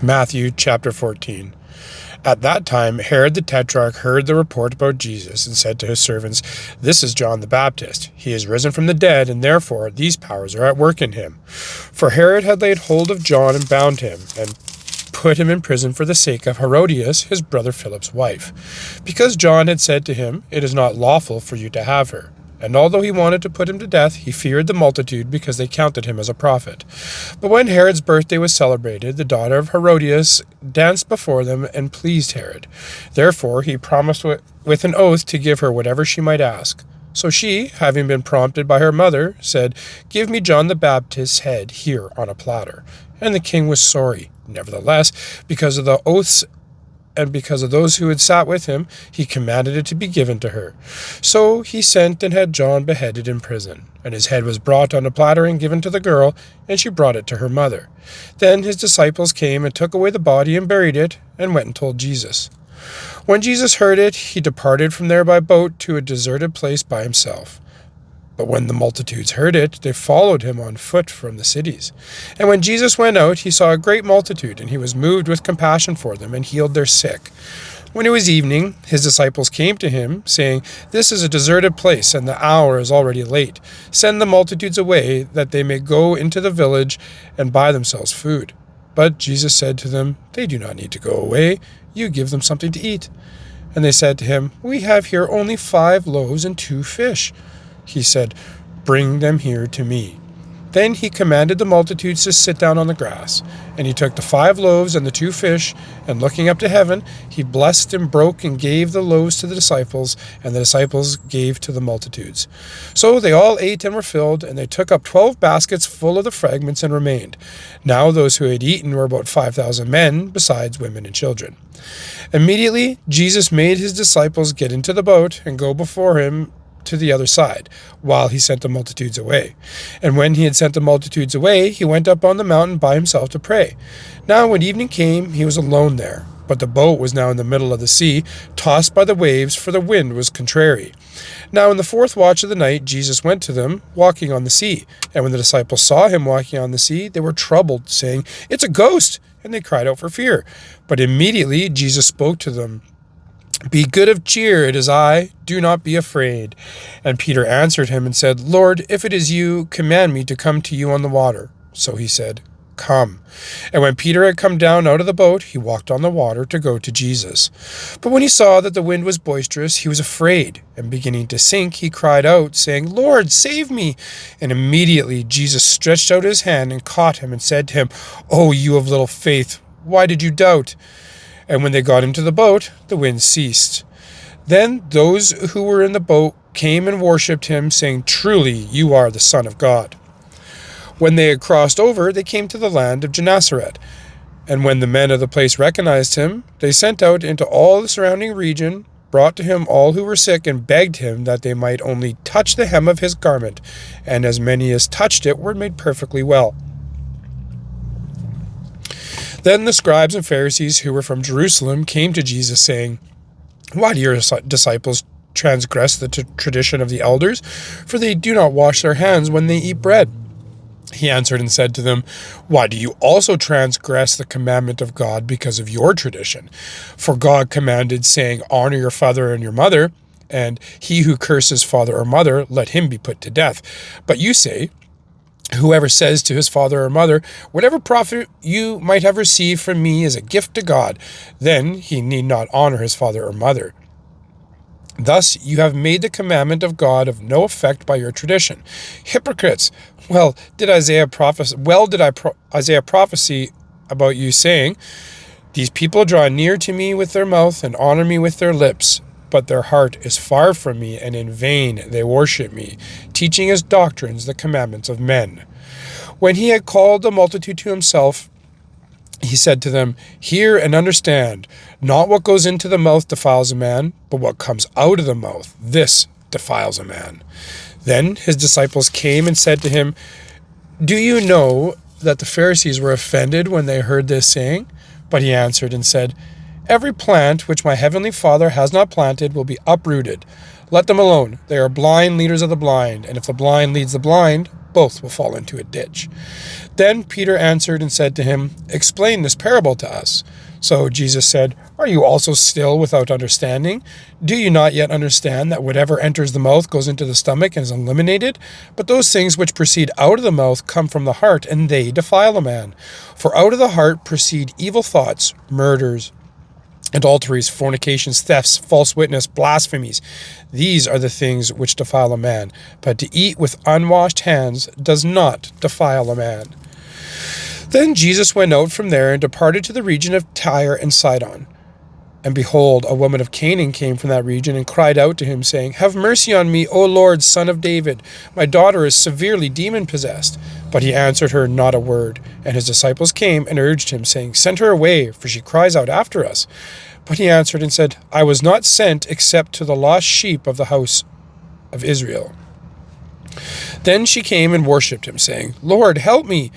Matthew chapter 14. At that time, Herod the Tetrarch heard the report about Jesus and said to his servants, "This is John the Baptist. He is risen from the dead, and therefore these powers are at work in him." For Herod had laid hold of John and bound him, and put him in prison for the sake of Herodias, his brother Philip's wife, because John had said to him, "It is not lawful for you to have her." And although he wanted to put him to death, he feared the multitude because they counted him as a prophet. But when Herod's birthday was celebrated, the daughter of Herodias danced before them and pleased Herod. Therefore he promised with an oath to give her whatever she might ask. So she, having been prompted by her mother, said, "Give me John the Baptist's head here on a platter." And the king was sorry. Nevertheless, because of the oaths and because of those who had sat with him, he commanded it to be given to her. So he sent and had John beheaded in prison. And his head was brought on a platter and given to the girl, and she brought it to her mother. Then his disciples came and took away the body and buried it, and went and told Jesus. When Jesus heard it, he departed from there by boat to a deserted place by himself. But when the multitudes heard it, they followed him on foot from the cities. And when Jesus went out, he saw a great multitude, and he was moved with compassion for them, and healed their sick. When it was evening, his disciples came to him, saying, "This is a deserted place, and the hour is already late. Send the multitudes away, that they may go into the village and buy themselves food." But Jesus said to them, "They do not need to go away. You give them something to eat." And they said to him, "We have here only 5 loaves and 2 fish. He said, "Bring them here to me." Then he commanded the multitudes to sit down on the grass. And he took the 5 loaves and the 2 fish, and looking up to heaven, he blessed and broke and gave the loaves to the disciples, and the disciples gave to the multitudes. So they all ate and were filled, and they took up 12 baskets full of the fragments and remained. Now those who had eaten were about 5,000 men, besides women and children. Immediately Jesus made his disciples get into the boat and go before him to the other side, while he sent the multitudes away. And when he had sent the multitudes away, he went up on the mountain by himself to pray. Now when evening came, he was alone there. But the boat was now in the middle of the sea, tossed by the waves, for the wind was contrary. Now in the 4th watch of the night, Jesus went to them, walking on the sea. And when the disciples saw him walking on the sea, they were troubled, saying, "It's a ghost!" And they cried out for fear. But immediately Jesus spoke to them. "Be good of cheer, it is I, do not be afraid." And Peter answered him and said, "Lord, if it is you, command me to come to you on the water." So he said, "Come." And when Peter had come down out of the boat, he walked on the water to go to Jesus. But when he saw that the wind was boisterous, he was afraid, and beginning to sink, he cried out, saying, "Lord, save me." And immediately Jesus stretched out his hand and caught him and said to him, "Oh, you of little faith, why did you doubt?" And when they got into the boat, the wind ceased. Then those who were in the boat came and worshipped him, saying, "Truly, you are the Son of God." When they had crossed over, they came to the land of Gennesaret. And when the men of the place recognized him, they sent out into all the surrounding region, brought to him all who were sick, and begged him that they might only touch the hem of his garment. And as many as touched it were made perfectly well. Then the scribes and Pharisees who were from Jerusalem came to Jesus, saying, "Why do your disciples transgress the tradition of the elders? For they do not wash their hands when they eat bread." He answered and said to them, "Why do you also transgress the commandment of God because of your tradition? For God commanded, saying, 'Honor your father and your mother,' and 'He who curses father or mother, let him be put to death.' But you say, 'Whoever says to his father or mother, whatever profit you might have received from me is a gift to God, then he need not honor his father or mother.' Thus you have made the commandment of God of no effect by your tradition. Hypocrites! Well did Isaiah prophesy about you, saying, 'These people draw near to me with their mouth and honor me with their lips, but their heart is far from me, and in vain they worship me, teaching as doctrines the commandments of men.' When he had called the multitude to himself, he said to them, 'Hear and understand. Not what goes into the mouth defiles a man, but what comes out of the mouth, this defiles a man.' Then his disciples came and said to him, 'Do you know that the Pharisees were offended when they heard this saying?' But he answered and said, 'Every plant which my heavenly Father has not planted will be uprooted. Let them alone. They are blind leaders of the blind, and if the blind leads the blind, both will fall into a ditch." Then Peter answered and said to him, "Explain this parable to us." So Jesus said, "Are you also still without understanding? Do you not yet understand that whatever enters the mouth goes into the stomach and is eliminated? But those things which proceed out of the mouth come from the heart, and they defile a man. For out of the heart proceed evil thoughts, murders, adulteries, fornications, thefts, false witness, blasphemies. These are the things which defile a man. But to eat with unwashed hands does not defile a man." Then Jesus went out from there and departed to the region of Tyre and Sidon. And behold, a woman of Canaan came from that region and cried out to him, saying, "Have mercy on me, O Lord, Son of David. My daughter is severely demon-possessed." But he answered her not a word. And his disciples came and urged him, saying, "Send her away, for she cries out after us." But he answered and said, "I was not sent except to the lost sheep of the house of Israel." Then she came and worshipped him, saying, "Lord, help me."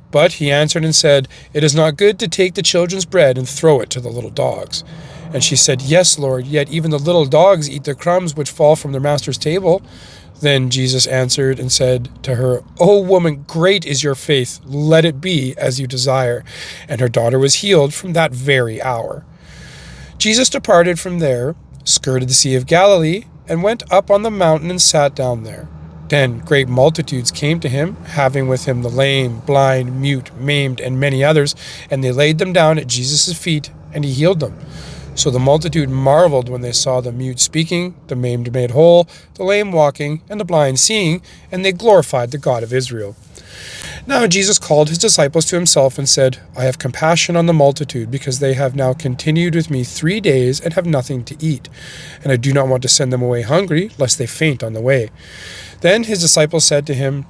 But he answered and said, "It is not good to take the children's bread and throw it to the little dogs." And she said, "Yes, Lord, yet even the little dogs eat the crumbs which fall from their master's table." Then Jesus answered and said to her, "O woman, great is your faith. Let it be as you desire." And her daughter was healed from that very hour. Jesus departed from there, skirted the Sea of Galilee, and went up on the mountain and sat down there. Then great multitudes came to him, having with him the lame, blind, mute, maimed, and many others, and they laid them down at Jesus' feet, and he healed them. So the multitude marveled when they saw the mute speaking, the maimed made whole, the lame walking, and the blind seeing, and they glorified the God of Israel. Now Jesus called his disciples to himself and said, "I have compassion on the multitude, because they have now continued with me 3 days and have nothing to eat. And I do not want to send them away hungry, lest they faint on the way." Then his disciples said to him,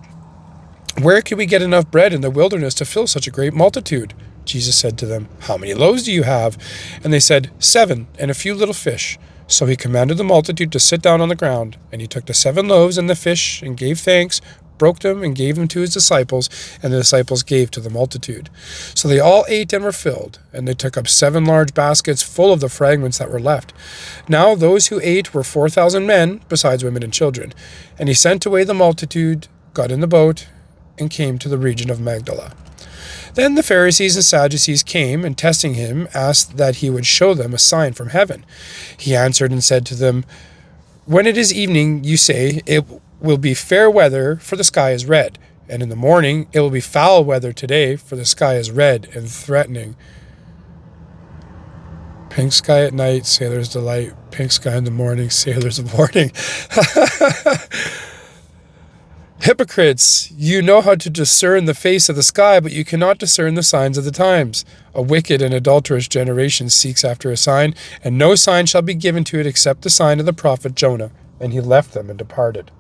"Where can we get enough bread in the wilderness to fill such a great multitude?" Jesus said to them, "How many loaves do you have?" And they said, 7, and a few little fish. So he commanded the multitude to sit down on the ground. And he took the 7 loaves and the fish, and gave thanks, broke them, and gave them to his disciples, and the disciples gave to the multitude. So they all ate and were filled, and they took up 7 large baskets full of the fragments that were left. Now those who ate were 4,000 men, besides women and children. And he sent away the multitude, got in the boat, and came to the region of Magdala. Then the Pharisees and Sadducees came, and testing him, asked that he would show them a sign from heaven. He answered and said to them, "When it is evening, you say, 'It will be fair weather, for the sky is red.' And in the morning, 'It will be foul weather today, for the sky is red and threatening.' Pink sky at night, sailor's delight. Pink sky in the morning, sailor's warning." "Hypocrites, you know how to discern the face of the sky, but you cannot discern the signs of the times. A wicked and adulterous generation seeks after a sign, and no sign shall be given to it except the sign of the prophet Jonah." And he left them and departed.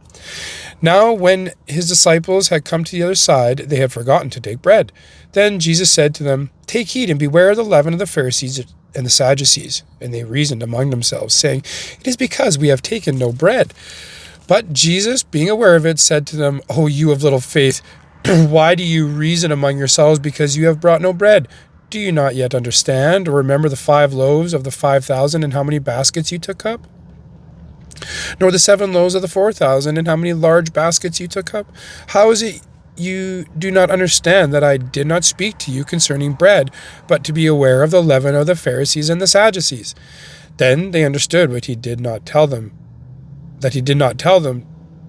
Now when his disciples had come to the other side, they had forgotten to take bread. Then Jesus said to them, "Take heed and beware of the leaven of the Pharisees and the Sadducees." And they reasoned among themselves, saying, "It is because we have taken no bread." But Jesus, being aware of it, said to them, "O you of little faith, why do you reason among yourselves because you have brought no bread? Do you not yet understand, or remember the 5 loaves of the 5,000 and how many baskets you took up? Nor the 7 loaves of the 4,000 and how many large baskets you took up? How is it you do not understand that I did not speak to you concerning bread, but to be aware of the leaven of the Pharisees and the Sadducees?" Then they understood that he did not tell them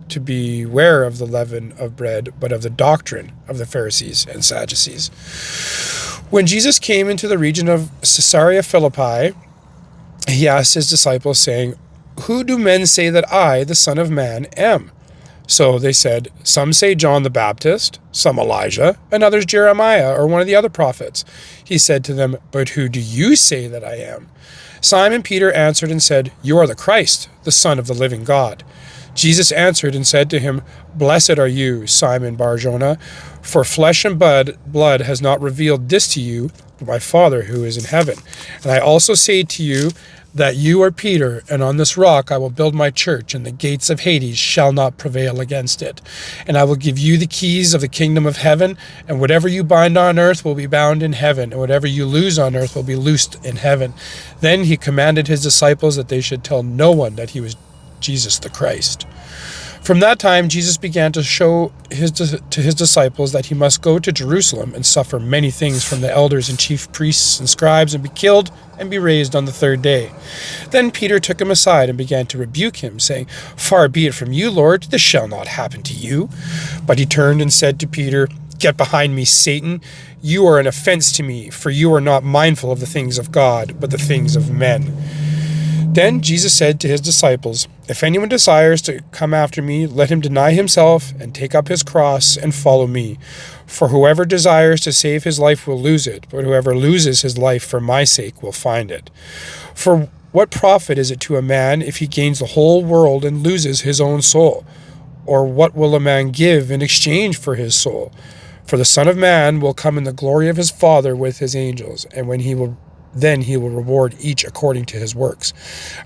to beware of the leaven of bread, but of the doctrine of the Pharisees and Sadducees. When Jesus came into the region of Caesarea Philippi, he asked his disciples, saying, "Who do men say that I, the Son of Man, am?" So they said, "Some say John the Baptist, some Elijah, and others Jeremiah or one of the other prophets." He said to them, "But who do you say that I am?" Simon Peter answered and said, "You are the Christ, the Son of the living God." Jesus answered and said to him, "Blessed are you, Simon Bar-Jonah, for flesh and blood has not revealed this to you, but my Father who is in heaven. And I also say to you that you are Peter, and on this rock I will build my church, and the gates of Hades shall not prevail against it. And I will give you the keys of the kingdom of heaven, and whatever you bind on earth will be bound in heaven, and whatever you loose on earth will be loosed in heaven." Then he commanded his disciples that they should tell no one that he was Jesus the Christ. From that time, Jesus began to show to his disciples that he must go to Jerusalem and suffer many things from the elders and chief priests and scribes and be killed and be raised on the third day. Then Peter took him aside and began to rebuke him, saying, "Far be it from you, Lord, this shall not happen to you." But he turned and said to Peter, "Get behind me, Satan. You are an offense to me, for you are not mindful of the things of God, but the things of men." Then Jesus said to his disciples, "If anyone desires to come after me, let him deny himself and take up his cross and follow me. For whoever desires to save his life will lose it, but whoever loses his life for my sake will find it. For what profit is it to a man if he gains the whole world and loses his own soul? Or what will a man give in exchange for his soul? For the Son of Man will come in the glory of his Father with his angels, and then he will reward each according to his works.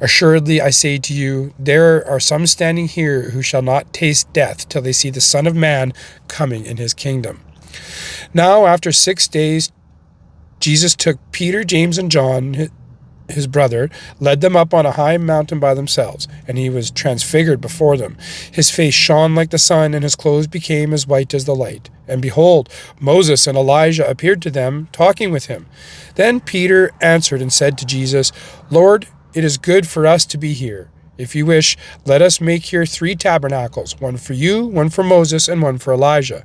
Assuredly, I say to you, there are some standing here who shall not taste death till they see the Son of Man coming in his kingdom." Now, after 6 days, Jesus took Peter, James, and John, his brother, led them up on a high mountain by themselves, and he was transfigured before them. His face shone like the sun, and his clothes became as white as the light. And behold, Moses and Elijah appeared to them, talking with him. Then Peter answered and said to Jesus, "Lord, it is good for us to be here. If you wish, let us make here 3 tabernacles, one for you, one for Moses, and one for Elijah."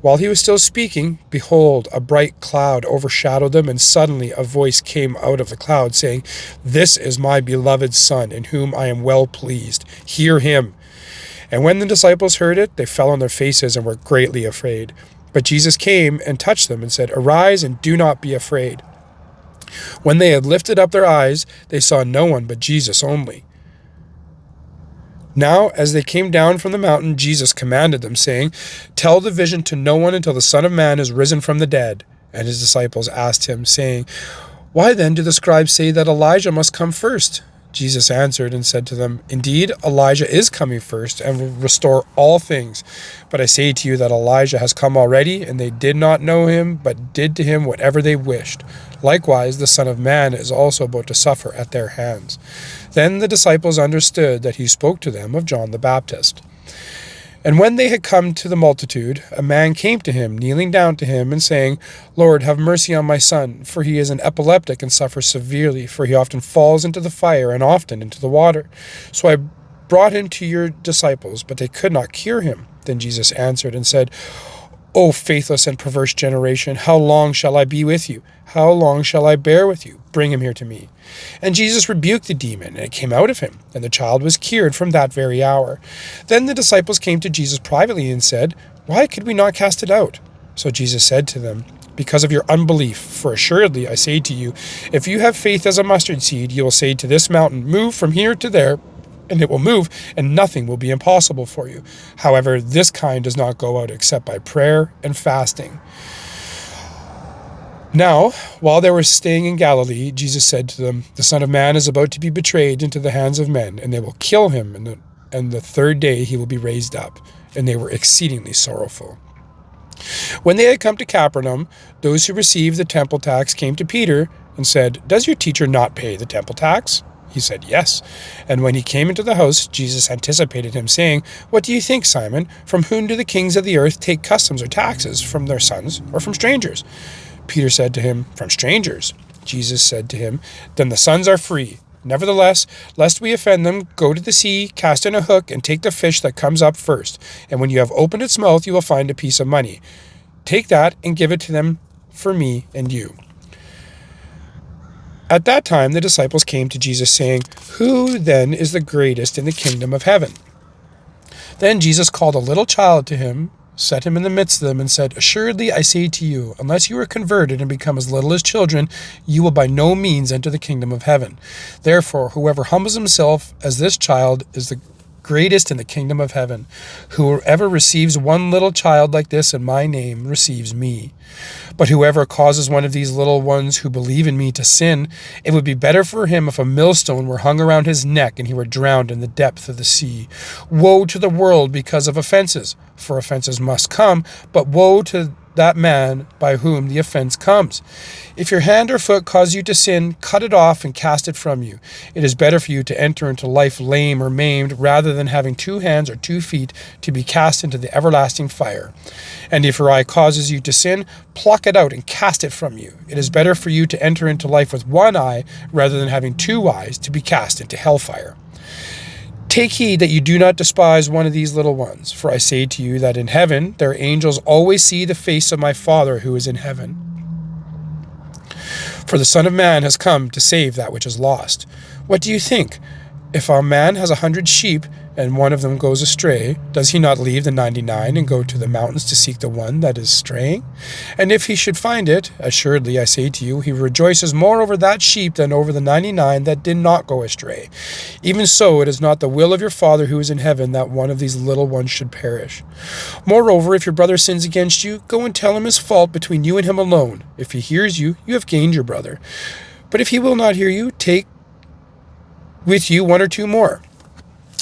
While he was still speaking, behold, a bright cloud overshadowed them, and suddenly a voice came out of the cloud, saying, "This is my beloved Son, in whom I am well pleased. Hear him." And when the disciples heard it, they fell on their faces and were greatly afraid. But Jesus came and touched them and said, "Arise and do not be afraid." When they had lifted up their eyes, they saw no one but Jesus only. Now, as they came down from the mountain, Jesus commanded them, saying, "Tell the vision to no one until the Son of Man is risen from the dead." And his disciples asked him, saying, "Why then do the scribes say that Elijah must come first?" Jesus answered and said to them, "Indeed, Elijah is coming first and will restore all things. But I say to you that Elijah has come already, and they did not know him, but did to him whatever they wished. Likewise, the Son of Man is also about to suffer at their hands." Then the disciples understood that he spoke to them of John the Baptist. And when they had come to the multitude, a man came to him, kneeling down to him and saying, "Lord, have mercy on my son, for he is an epileptic and suffers severely, for he often falls into the fire and often into the water. So I brought him to your disciples, but they could not cure him." Then Jesus answered and said, "O faithless and perverse generation, how long shall I be with you? How long shall I bear with you? Bring him here to me." And Jesus rebuked the demon, and it came out of him, and the child was cured from that very hour. Then the disciples came to Jesus privately and said, "Why could we not cast it out?" So Jesus said to them, "Because of your unbelief. For assuredly I say to you, if you have faith as a mustard seed, you will say to this mountain, 'Move from here to there,' and it will move, and nothing will be impossible for you. However, this kind does not go out except by prayer and fasting." Now, while they were staying in Galilee, Jesus said to them, "The Son of Man is about to be betrayed into the hands of men, and they will kill him, and the third day he will be raised up." And they were exceedingly sorrowful. When they had come to Capernaum, those who received the temple tax came to Peter and said, "Does your teacher not pay the temple tax?" He said, "Yes." And when he came into the house, Jesus anticipated him, saying, "What do you think, Simon? From whom do the kings of the earth take customs or taxes? From their sons or from strangers?" Peter said to him, "From strangers." Jesus said to him, "Then the sons are free. Nevertheless, lest we offend them, go to the sea, cast in a hook, and take the fish that comes up first. And when you have opened its mouth, you will find a piece of money. Take that and give it to them for me and you." At that time, the disciples came to Jesus, saying, "Who then is the greatest in the kingdom of heaven?" Then Jesus called a little child to him, set him in the midst of them, and said, "Assuredly I say to you, unless you are converted and become as little as children, you will by no means enter the kingdom of heaven. Therefore, whoever humbles himself as this child is the greatest in the kingdom of heaven. Whoever receives one little child like this in my name receives me. But whoever causes one of these little ones who believe in me to sin, it would be better for him if a millstone were hung around his neck and he were drowned in the depth of the sea. Woe to the world because of offenses, for offenses must come, but woe to that man by whom the offense comes. If your hand or foot cause you to sin, cut it off and cast it from you. It is better for you to enter into life lame or maimed rather than having 2 hands or 2 feet to be cast into the everlasting fire. And if your eye causes you to sin, pluck it out and cast it from you. It is better for you to enter into life with 1 eye rather than having 2 eyes to be cast into hellfire. Take heed that you do not despise one of these little ones, for I say to you that in heaven their angels always see the face of my Father who is in heaven. For the Son of Man has come to save that which is lost. What do you think? If a man has 100 sheep, and one of them goes astray, does he not leave the 99 and go to the mountains to seek the one that is straying? And if he should find it, assuredly I say to you, he rejoices more over that sheep than over the 99 that did not go astray. Even so, it is not the will of your Father who is in heaven that one of these little ones should perish. Moreover, if your brother sins against you, go and tell him his fault between you and him alone. If he hears you, you have gained your brother. But if he will not hear you, take with you 1 or 2 more,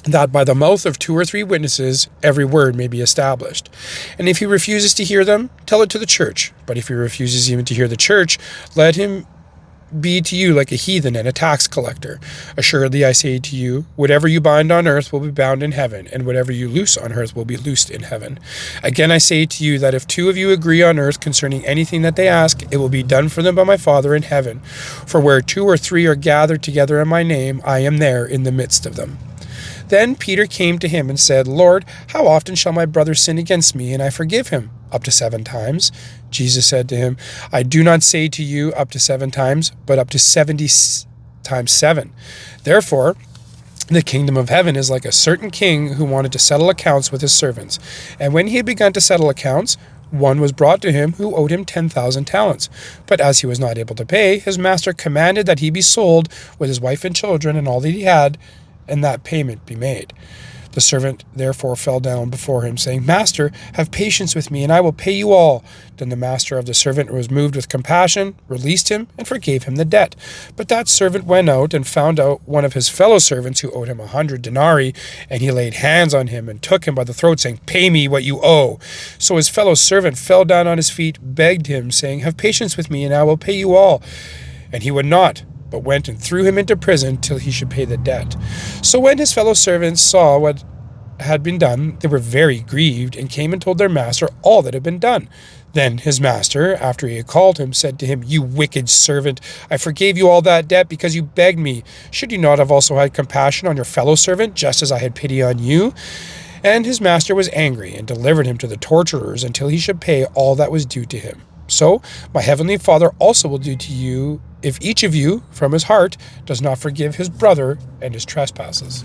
that by the mouth of 2 or 3 witnesses every word may be established. And if he refuses to hear them, tell it to the church. But if he refuses even to hear the church, let him be to you like a heathen and a tax collector. Assuredly I say to you, whatever you bind on earth will be bound in heaven, and whatever you loose on earth will be loosed in heaven. Again I say to you that if 2 of you agree on earth concerning anything that they ask, it will be done for them by my Father in heaven. For where 2 or 3 are gathered together in my name, I am there in the midst of them. Then Peter came to him and said, Lord, how often shall my brother sin against me, and I forgive him? Up to 7 times. Jesus said to him, I do not say to you up to 7 times, but up to 70 times 7. Therefore, the kingdom of heaven is like a certain king who wanted to settle accounts with his servants. And when he had begun to settle accounts, one was brought to him who owed him 10,000 talents. But as he was not able to pay, his master commanded that he be sold with his wife and children and all that he had, and that payment be made. The servant therefore fell down before him, saying, Master, have patience with me, and I will pay you all. Then the master of the servant was moved with compassion, released him, and forgave him the debt. But that servant went out and found out one of his fellow servants who owed him 100 denarii, and he laid hands on him and took him by the throat, saying, Pay me what you owe. So his fellow servant fell down on his feet, begged him, saying, Have patience with me, and I will pay you all. And he would not, but went and threw him into prison till he should pay the debt. So when his fellow servants saw what had been done, they were very grieved, and came and told their master all that had been done. Then his master, after he had called him, said to him, You wicked servant, I forgave you all that debt because you begged me. Should you not have also had compassion on your fellow servant, just as I had pity on you? And his master was angry, and delivered him to the torturers until he should pay all that was due to him. So my heavenly Father also will do to you, if each of you, from his heart, does not forgive his brother and his trespasses.